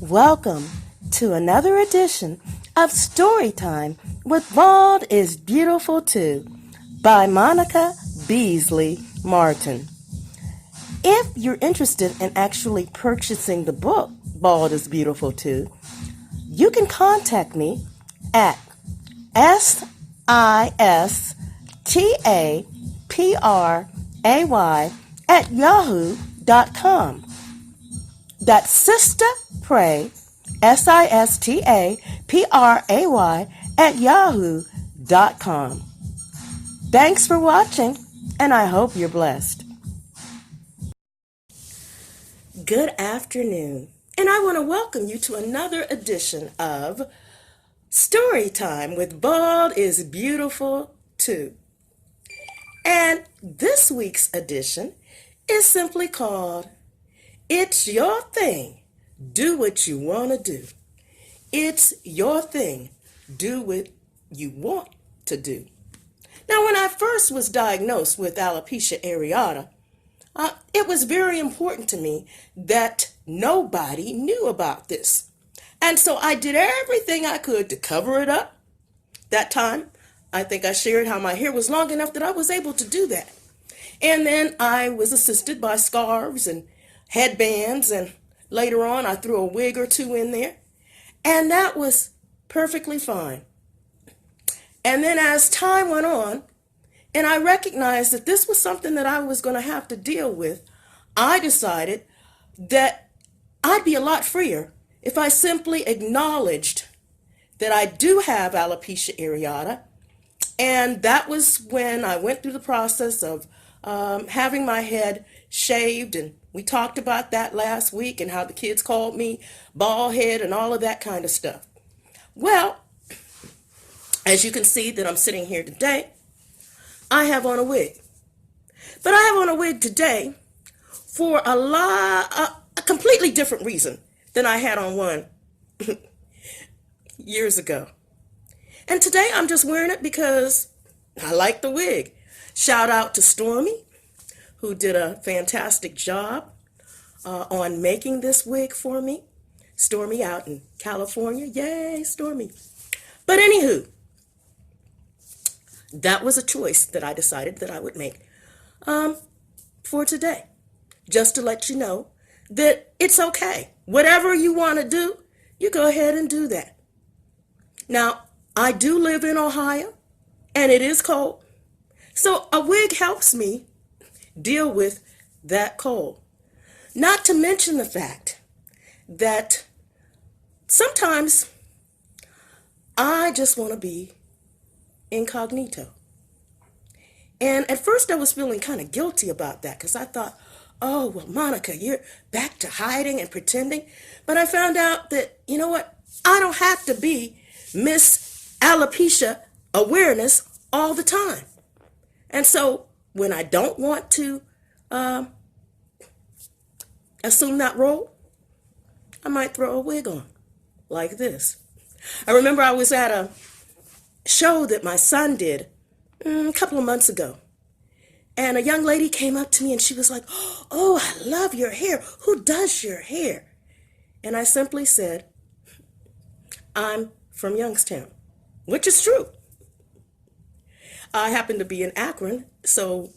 Welcome to another edition of Storytime with Bald is Beautiful Too by Monica Beasley Martin. If you're interested in actually purchasing the book Bald is Beautiful Too, you can contact me at sistapray@yahoo.com. That's Sister Pray, sistapray@yahoo.com. Thanks for watching, and I hope you're blessed. Good afternoon, and I want to welcome you to another edition of Storytime with Bald is Beautiful Too. And this week's edition is simply called It's Your Thing. Do what you want to do. It's your thing. Do what you want to do. Now, when I first was diagnosed with alopecia areata, it was very important to me that nobody knew about this. And so I did everything I could to cover it up. That time, I think I shared how my hair was long enough that I was able to do that. And then I was assisted by scarves and headbands, and later on I threw a wig or two in there. And that was perfectly fine. And then as time went on, and I recognized that this was something that I was going to have to deal with, I decided that I'd be a lot freer if I simply acknowledged that I do have alopecia areata. And that was when I went through the process of having my head shaved, and we talked about that last week and how the kids called me bald head and all of that kind of stuff. Well, as you can see that I'm sitting here today, I have on a wig. But I have on a wig today for a completely different reason than I had on one years ago. And today I'm just wearing it because I like the wig. Shout out to Stormy, who did a fantastic job on making this wig for me. Stormy out in California. Yay, Stormy. But anywho, that was a choice that I decided that I would make for today. Just to let you know that it's okay. Whatever you want to do, you go ahead and do that. Now, I do live in Ohio, and it is cold. So a wig helps me deal with that cold. Not to mention the fact that sometimes I just want to be incognito. And at first I was feeling kind of guilty about that because I thought, oh, well, Monica, you're back to hiding and pretending. But I found out that, you know what? I don't have to be Miss Alopecia Awareness all the time. And so when I don't want to assume that role, I might throw a wig on like this. I remember I was at a show that my son did a couple of months ago. And a young lady came up to me and she was like, oh, I love your hair. Who does your hair? And I simply said, I'm from Youngstown, which is true. I happen to be in Akron, so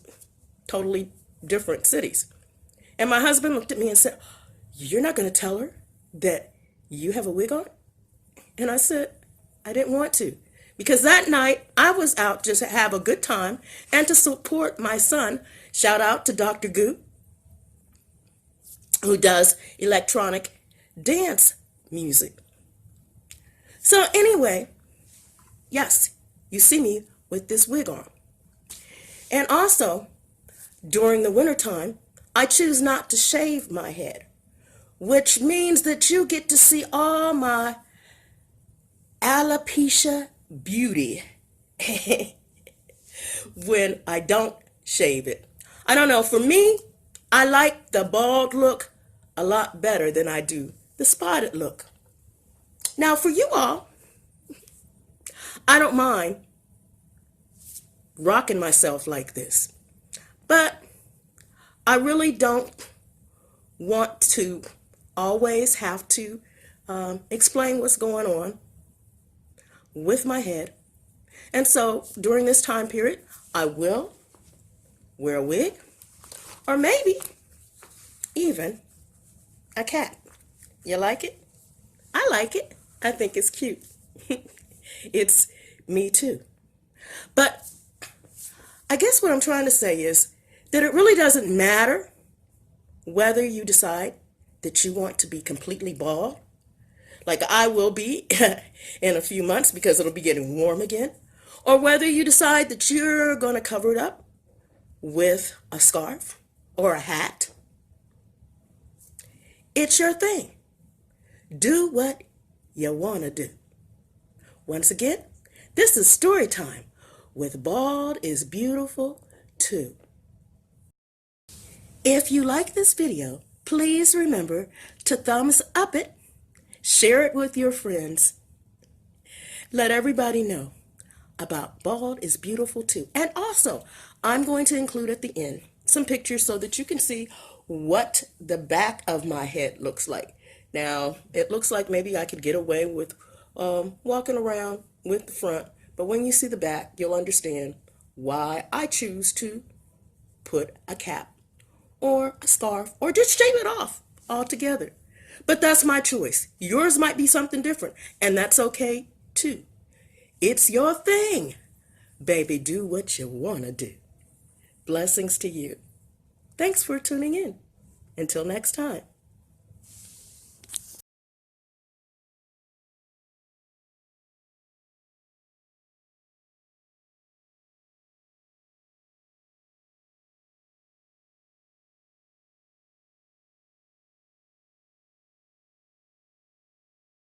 totally different cities. And my husband looked at me and said, you're not going to tell her that you have a wig on? And I said, I didn't want to. Because that night, I was out just to have a good time and to support my son. Shout out to Dr. Goo, who does electronic dance music. So anyway, yes, you see me with this wig on. And also, during the wintertime, I choose not to shave my head, which means that you get to see all my alopecia beauty when I don't shave it. I don't know, for me, I like the bald look a lot better than I do the spotted look. Now for you all, I don't mind rocking myself like this, but I really don't want to always have to explain what's going on with my head. And so during this time period, I will wear a wig or maybe even a cap. You like it? I like it. I think it's cute. It's me too. But I guess what I'm trying to say is that it really doesn't matter whether you decide that you want to be completely bald, like I will be in a few months because it'll be getting warm again, or whether you decide that you're going to cover it up with a scarf or a hat. It's your thing. Do what you want to do. Once again, this is story time with Bald is Beautiful Too. If you like this video, please remember to thumbs up it, share it with your friends. Let everybody know about Bald is Beautiful Too. And also, I'm going to include at the end some pictures so that you can see what the back of my head looks like. Now, it looks like maybe I could get away with walking around with the front, but when you see the back, you'll understand why I choose to put a cap or a scarf or just shave it off altogether. But that's my choice. Yours might be something different, and that's okay too. It's your thing. Baby, do what you want to do. Blessings to you. Thanks for tuning in. Until next time.